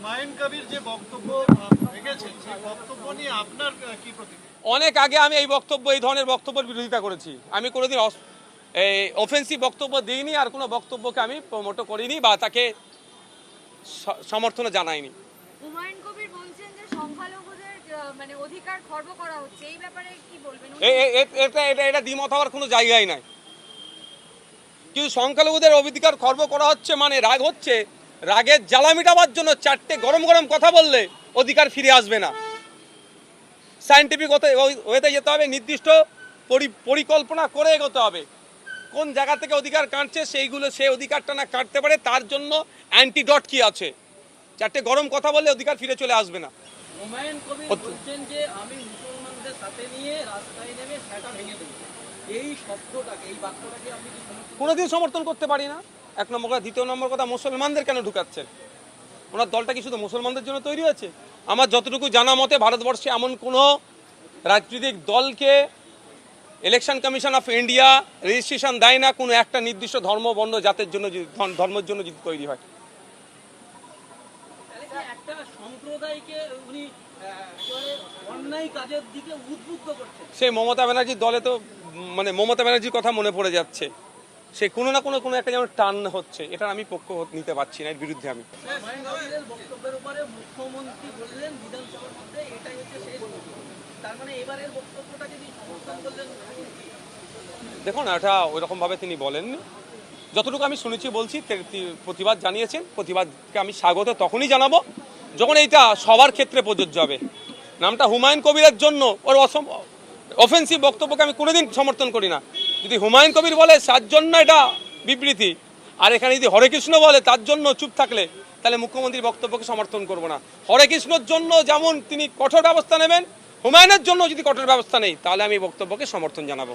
হুমায়ুন কবির যে বক্তব্য রেখেছেন সেই বক্তব্য নিয়ে আপনার কি প্রতিক্রিয়া? অনেক আগে আমি এই ধরনের বক্তব্যের বিরোধিতা করেছি। আমি কোনোদিন অফেন্সিভ বক্তব্য দিইনি, আর কোনো বক্তব্যকে আমি প্রমোট করিনি বা তাকে সমর্থন জানাইনি। হুমায়ুন কবির বলছেন যে সংখ্যালঘুদের মানে অধিকার খর্ব করা হচ্ছে, এই ব্যাপারে কি বলবেন? এটা দ্বিমত হওয়ার কোনো জায়গাই নাই। কিন্তু সংখ্যালঘুদের অধিকার খর্ব করা হচ্ছে মানে রাগ হচ্ছে, রাগের জ্বালা মিটাবার জন্য চারটে গরম গরম কথা বললে অধিকার ফিরে আসবে না। সায়েন্টিফিক ওয়েতে যেতে হবে, নির্দিষ্ট পরিকল্পনা করে এগোতে হবে। কোন জায়গা থেকে অধিকার কাটছে সেই অধিকারটা না কাটতে পারে, তার জন্য অ্যান্টিডট কি আছে। চারটে গরম কথা বললে অধিকার ফিরে চলে আসবে না। হুমায়ুন কবির বলছেন যে আমি মুসলমানদের সাথে নিয়ে রাস্তায় নেমে সেটা ভেঙে দেব, এই শব্দটাকে, এই বাক্যটাকে আপনি কি কোনোদিন সমর্থন করতে পারি না। এক নম্বর কথা। দ্বিতীয় নম্বর কথা, মুসলমানদের কেন ঢুকাচ্ছেন? ওনার দলটা কি শুধু মুসলমানদের জন্য তৈরি হয়েছে? আমার যতটুকু জানা মতে ভারতবর্ষে এমন কোনো রাজনৈতিক দলকে election commission of India registration দেয় না কোনো একটা নির্দিষ্ট ধর্ম, বর্ণ, জাতের জন্য, ধর্মের জন্য যদি তৈরি হয়। একটা সম্প্রদায়কে উনি অন্যায় কাজের দিকে উদ্বুদ্ধ করছেন। সেই মমতা ব্যানার্জির দলে তো মানে মমতা ব্যানার্জির কথা মনে পড়ে যাচ্ছে। সে কোনো না কোনো একটা যেমন টান হচ্ছে, এটা আমি পক্ষ নিতে পারছি না, এর বিরুদ্ধে আমি। হুমায়ুন কবিরের বক্তব্যের উপরে মুখ্যমন্ত্রী বললেন বিধানসভার মধ্যে এটাই হচ্ছে শেষ বক্তব্য। তার মানে এবারের বক্তব্যটা যদি সমর্থন করলেন। দেখুন, এটা ওইরকমভাবে তিনি বলেননি। যতটুকু আমি শুনেছি বলছি, প্রতিবাদ জানিয়েছেন। প্রতিবাদকে আমি স্বাগত তখনই জানাবো যখন এইটা সবার ক্ষেত্রে প্রযোজ্য হবে। নামটা হুমায়ুন কবিরের জন্য ওর অফেন্সিভ বক্তব্যকে আমি কোনোদিন সমর্থন করি না। যদি হুমায়ুন কবির বলে তার জন্য এটা বিবৃতি, আর এখানে যদি হরে কৃষ্ণ বলে তার জন্য চুপ থাকলে, তাহলে মুখ্যমন্ত্রীর বক্তব্যকে সমর্থন করব না। হরে কৃষ্ণর জন্য যেমন তিনি কঠোর ব্যবস্থা নেবেন, হুমায়ুনের জন্য যদি কঠোর ব্যবস্থা নেই, তাহলে আমি বক্তব্যকে সমর্থন জানাবো।